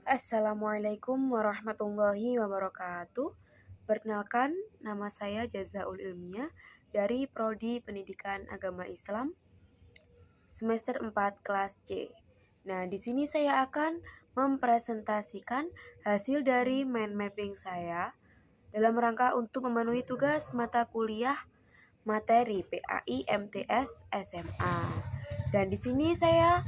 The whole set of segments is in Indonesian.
Assalamualaikum warahmatullahi wabarakatuh. Perkenalkan, nama saya Jazaul Ilmiah dari Prodi Pendidikan Agama Islam semester 4 kelas C. Nah, di sini saya akan mempresentasikan hasil dari mind mapping saya dalam rangka untuk memenuhi tugas mata kuliah materi PAI MTS SMA. Dan di sini saya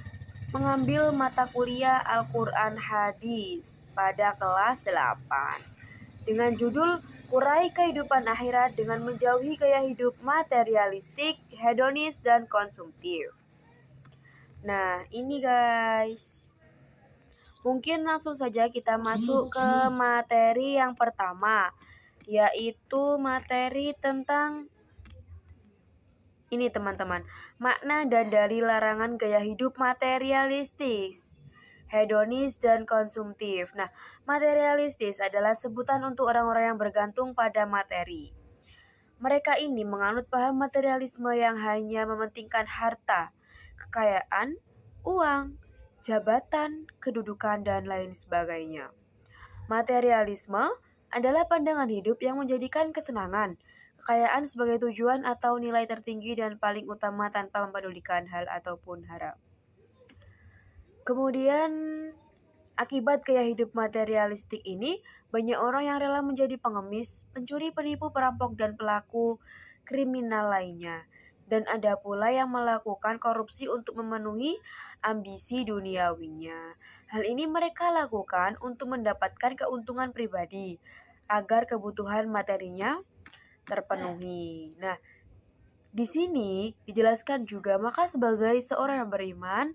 mengambil mata kuliah Al-Quran Hadis pada kelas 8 dengan judul Kurai Kehidupan Akhirat dengan Menjauhi Gaya Hidup Materialistik, Hedonis, dan Konsumtif. Nah, ini guys. Mungkin langsung saja kita masuk ke materi yang pertama, yaitu materi tentang ini teman-teman, makna dan dalil larangan gaya hidup materialistis, hedonis, dan konsumtif. Nah, materialistis adalah sebutan untuk orang-orang yang bergantung pada materi. Mereka ini menganut paham materialisme yang hanya mementingkan harta, kekayaan, uang, jabatan, kedudukan, dan lain sebagainya. Materialisme adalah pandangan hidup yang menjadikan kesenangan, kekayaan sebagai tujuan atau nilai tertinggi dan paling utama tanpa mempedulikan hal ataupun harap. Kemudian, akibat gaya hidup materialistik ini, banyak orang yang rela menjadi pengemis, pencuri, penipu, perampok, dan pelaku kriminal lainnya. Dan ada pula yang melakukan korupsi untuk memenuhi ambisi duniawinya. Hal ini mereka lakukan untuk mendapatkan keuntungan pribadi, agar kebutuhan materinya terpenuhi. Nah, di sini dijelaskan juga, maka sebagai seorang yang beriman,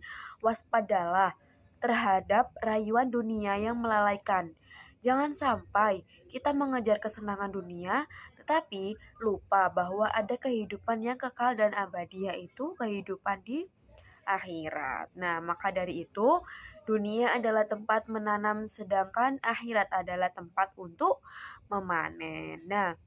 waspadalah terhadap rayuan dunia yang melalaikan. Jangan sampai kita mengejar kesenangan dunia, tetapi lupa bahwa ada kehidupan yang kekal dan abadi, yaitu kehidupan di akhirat. Nah, maka dari itu, dunia adalah tempat menanam, sedangkan akhirat adalah tempat untuk memanen. Nah,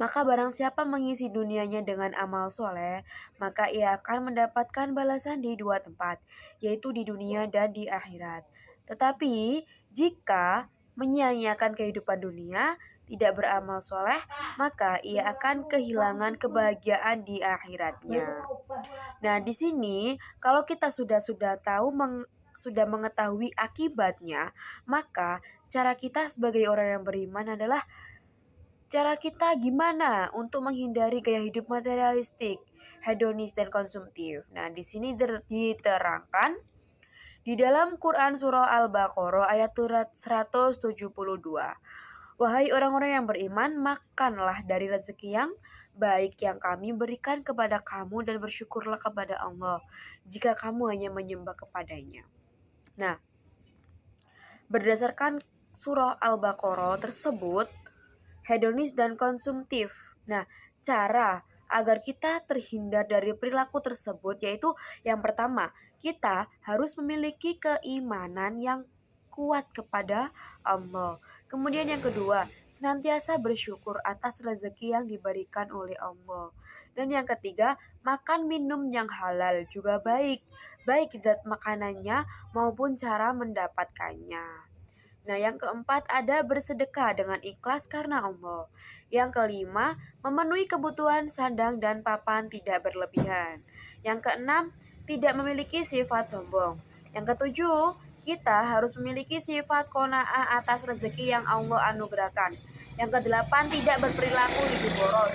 maka barang siapa mengisi dunianya dengan amal soleh, maka ia akan mendapatkan balasan di dua tempat, yaitu di dunia dan di akhirat. Tetapi jika menyia-nyiakan kehidupan dunia, tidak beramal soleh, maka ia akan kehilangan kebahagiaan di akhiratnya. Nah, di sini kalau kita sudah sudah mengetahui akibatnya, maka cara kita sebagai orang yang beriman adalah cara kita gimana untuk menghindari gaya hidup materialistik, hedonis, dan konsumtif. Nah, di sini diterangkan di dalam Quran Surah Al-Baqarah ayat 172. Wahai orang-orang yang beriman, makanlah dari rezeki yang baik yang kami berikan kepada kamu dan bersyukurlah kepada Allah jika kamu hanya menyembah kepadanya. Nah, berdasarkan surah Al-Baqarah tersebut, hedonis dan konsumtif. Nah, cara agar kita terhindar dari perilaku tersebut yaitu yang pertama, kita harus memiliki keimanan yang kuat kepada Allah. Kemudian yang kedua, senantiasa bersyukur atas rezeki yang diberikan oleh Allah. Dan yang ketiga, makan minum yang halal juga baik zat makanannya maupun cara mendapatkannya. Nah, yang keempat ada bersedekah dengan ikhlas karena Allah. Yang kelima, memenuhi kebutuhan sandang dan papan tidak berlebihan. Yang keenam, tidak memiliki sifat sombong. Yang ketujuh, kita harus memiliki sifat qanaah atas rezeki yang Allah anugerahkan. Yang kedelapan, tidak berperilaku hidup boros.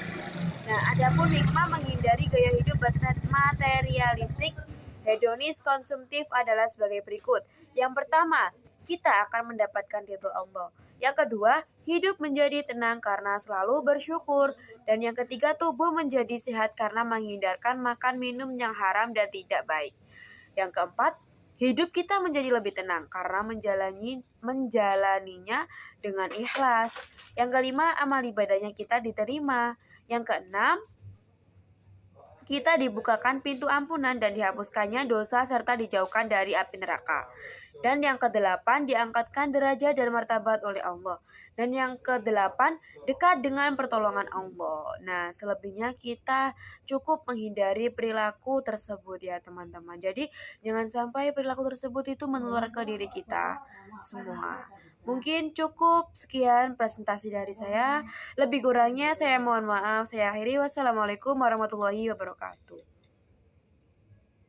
Nah, adapun hikmah menghindari gaya hidup materialistik, hedonis, konsumtif adalah sebagai berikut. Yang pertama, kita akan mendapatkan ridho Allah. Yang kedua, hidup menjadi tenang karena selalu bersyukur. Dan yang ketiga, tubuh menjadi sehat karena menghindarkan makan minum yang haram dan tidak baik. Yang keempat, hidup kita menjadi lebih tenang karena menjalaninya dengan ikhlas. Yang kelima, amal ibadahnya kita diterima. Yang keenam, kita dibukakan pintu ampunan dan dihapuskannya dosa serta dijauhkan dari api neraka. Dan yang kedelapan, diangkatkan derajat dan martabat oleh Allah. Dan yang kedelapan, dekat dengan pertolongan Allah. Nah, selebihnya kita cukup menghindari perilaku tersebut ya teman-teman. Jadi, jangan sampai perilaku tersebut itu menular ke diri kita semua. Mungkin cukup sekian presentasi dari saya. Lebih kurangnya saya mohon maaf. Saya akhiri. Wassalamualaikum warahmatullahi wabarakatuh.